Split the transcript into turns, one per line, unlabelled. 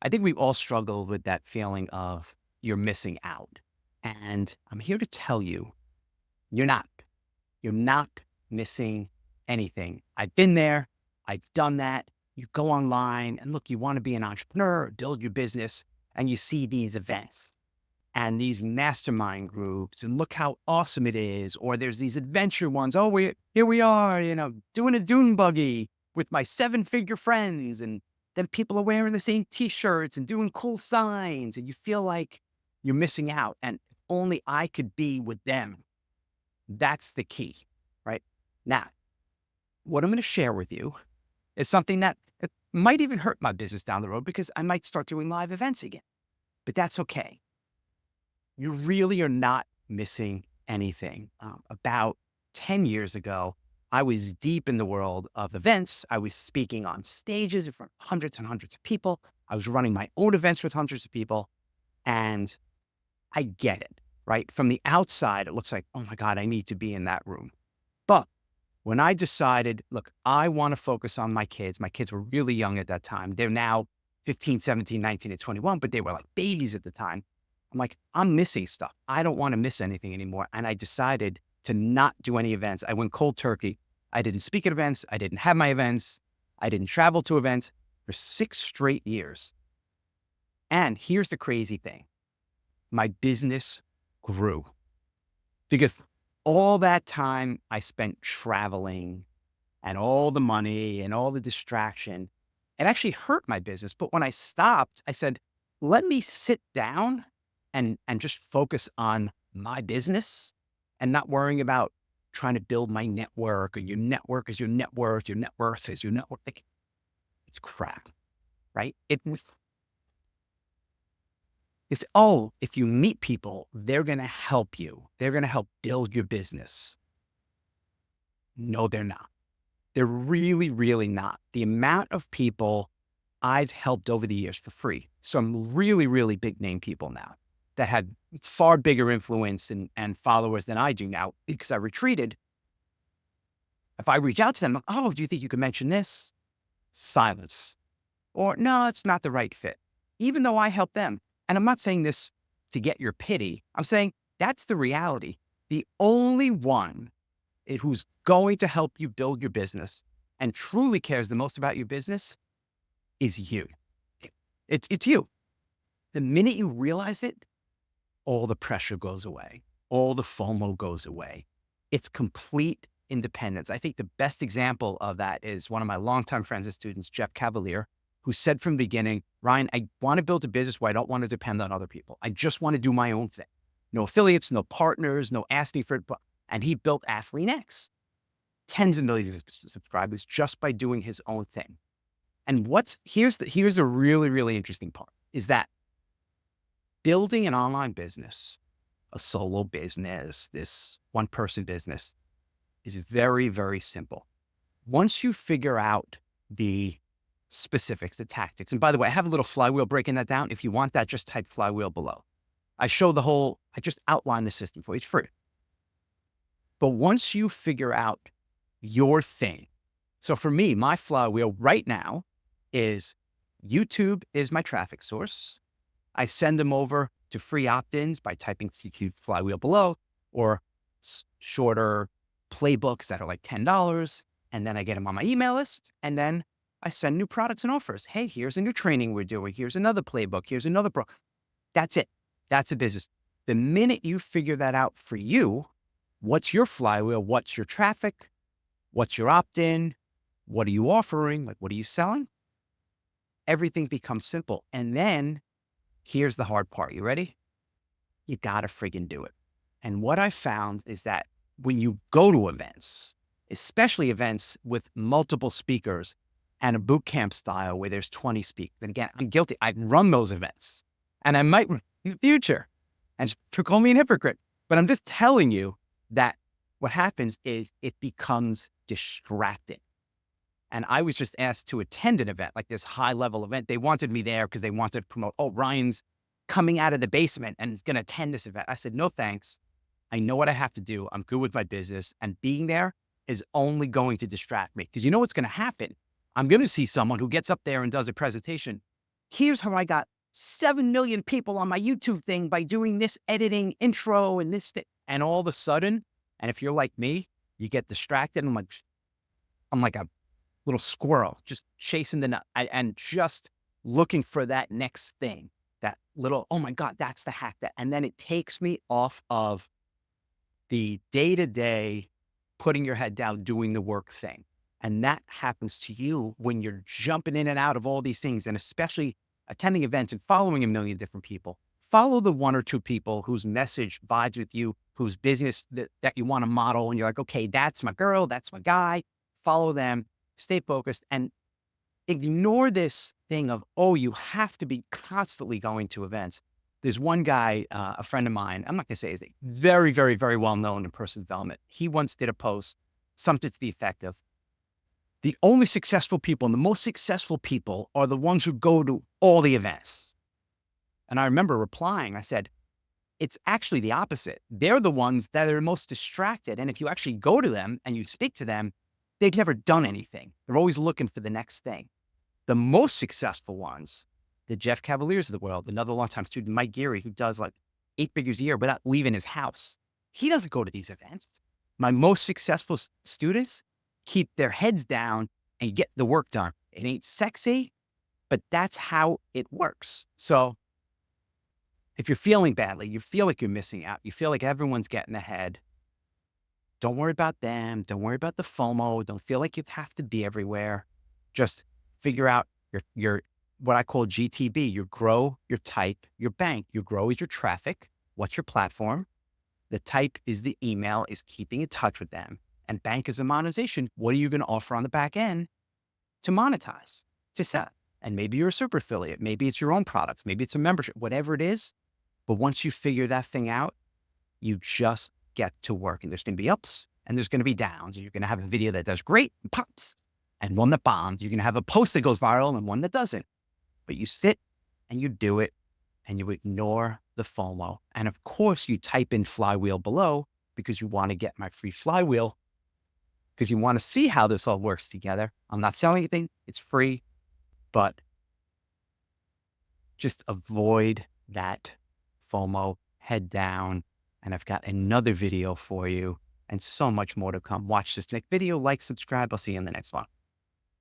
I think we all struggle with that feeling of you're missing out. And I'm here to tell you, you're not. You're not missing anything. I've been there. I've done that. You go online and look, you want to be an entrepreneur, build your business, and you see these events and these mastermind groups, and look how awesome it is. Or there's these adventure ones. Oh, here we are, doing a dune buggy with my 7-figure friends. And then people are wearing the same t-shirts and doing cool signs. And you feel like you're missing out. And only I could be with them. That's the key, right? Now, what I'm going to share with you is something that it might even hurt my business down the road because I might start doing live events again, but that's okay. You really are not missing anything. About 10 years ago, I was deep in the world of events. I was speaking on stages in front of hundreds and hundreds of people. I was running my own events with hundreds of people, and I get it, right? From the outside, it looks like, oh my God, I need to be in that room. But when I decided, look, I want to focus on my kids were really young at that time. They're now 15, 17, 19, and 21, but they were like babies at the time. I'm like, I'm missing stuff. I don't want to miss anything anymore. And I decided to not do any events. I went cold turkey. I didn't speak at events. I didn't have my events. I didn't travel to events for 6 straight years. And here's the crazy thing. My business grew because all that time I spent traveling and all the money and all the distraction, it actually hurt my business. But when I stopped, I said, let me sit down and just focus on my business and not worrying about trying to build my network, or your network is your net worth, your net worth is your net worth. Like, it's crap, right? It's, oh, if you meet people, they're going to help you. They're going to help build your business. No, they're not. They're really, really not. The amount of people I've helped over the years for free, some really, really big name people now that had far bigger influence and followers than I do now because I retreated. If I reach out to them, oh, do you think you could mention this? Silence. Or no, it's not the right fit, even though I help them. And I'm not saying this to get your pity. I'm saying that's the reality. The only one who's going to help you build your business and truly cares the most about your business is you. It's you. The minute you realize it, all the pressure goes away. All the FOMO goes away. It's complete independence. I think the best example of that is one of my longtime friends and students, Jeff Cavalier, who said from the beginning, Ryan, I want to build a business where I don't want to depend on other people. I just want to do my own thing. No affiliates, no partners, no asking for it. And he built AthleanX, tens of millions of subscribers just by doing his own thing. And here's a really, really interesting part is that building an online business, a solo business, this one-person business is very, very simple. Once you figure out the specifics, the tactics, and by the way, I have a little flywheel breaking that down. If you want that, just type flywheel below. I just outline the system for you. It's free. But once you figure out your thing, so for me, my flywheel right now is YouTube is my traffic source. I send them over to free opt-ins by typing CQ flywheel below, or shorter playbooks that are like $10. And then I get them on my email list. And then I send new products and offers. Hey, here's a new training we're doing. Here's another playbook. Here's another pro. That's it. That's a business. The minute you figure that out for you, what's your flywheel? What's your traffic? What's your opt-in? What are you offering? Like, what are you selling? Everything becomes simple. And then here's the hard part. You ready? You got to friggin' do it. And what I found is that when you go to events, especially events with multiple speakers and a boot camp style where there's 20 speakers, and again, I'm guilty. I've run those events and I might in the future, and call me an hypocrite, but I'm just telling you that what happens is it becomes distracting. And I was just asked to attend an event, like this high level event. They wanted me there because they wanted to promote, oh, Ryan's coming out of the basement and is going to attend this event. I said, no, thanks. I know what I have to do. I'm good with my business. And being there is only going to distract me. Because you know what's going to happen? I'm going to see someone who gets up there and does a presentation Here's how I got 7 million people on my YouTube thing by doing this editing intro and this thing. And all of a sudden, and if you're like me, you get distracted. I'm like a little squirrel just chasing the nut and just looking for that next thing, that little, oh my God, that's the hack that. And then it takes me off of the day-to-day putting your head down, doing the work thing. And that happens to you when you're jumping in and out of all these things, and especially attending events and following a million different people. Follow the one or two people whose message vibes with you, whose business that you want to model. And you're like, okay, that's my girl, that's my guy. Follow them, stay focused, and ignore this thing of, oh, you have to be constantly going to events. There's one guy, a friend of mine, I'm not going to say his name, very, very, very well known in personal development. He once did a post, something to the effect of, the only successful people and the most successful people are the ones who go to all the events. And I remember replying, I said, it's actually the opposite. They're the ones that are most distracted. And if you actually go to them and you speak to them, they've never done anything. They're always looking for the next thing. The most successful ones, the Jeff Cavaliers of the world, another longtime student, Mike Geary, who does like 8 figures a year without leaving his house. He doesn't go to these events. My most successful students keep their heads down and get the work done. It ain't sexy, but that's how it works. So if you're feeling badly, you feel like you're missing out, you feel like everyone's getting ahead, don't worry about them. Don't worry about the FOMO. Don't feel like you have to be everywhere. Just figure out your what I call GTB, your grow, your type, your bank. Your grow is your traffic. What's your platform? The type is the email, is keeping in touch with them. And bank is the monetization. What are you going to offer on the back end to monetize, to sell? And maybe you're a super affiliate. Maybe it's your own products. Maybe it's a membership, whatever it is. But once you figure that thing out, you just get to work. And there's going to be ups and there's going to be downs. You're going to have a video that does great and pops and one that bombs. You're going to have a post that goes viral and one that doesn't. But you sit and you do it and you ignore the FOMO. And of course, you type in flywheel below because you want to get my free flywheel, because you want to see how this all works together. I'm not selling anything. It's free, but just avoid that FOMO, head down. And I've got another video for you and so much more to come. Watch this next video, like, subscribe. I'll see you in the next one.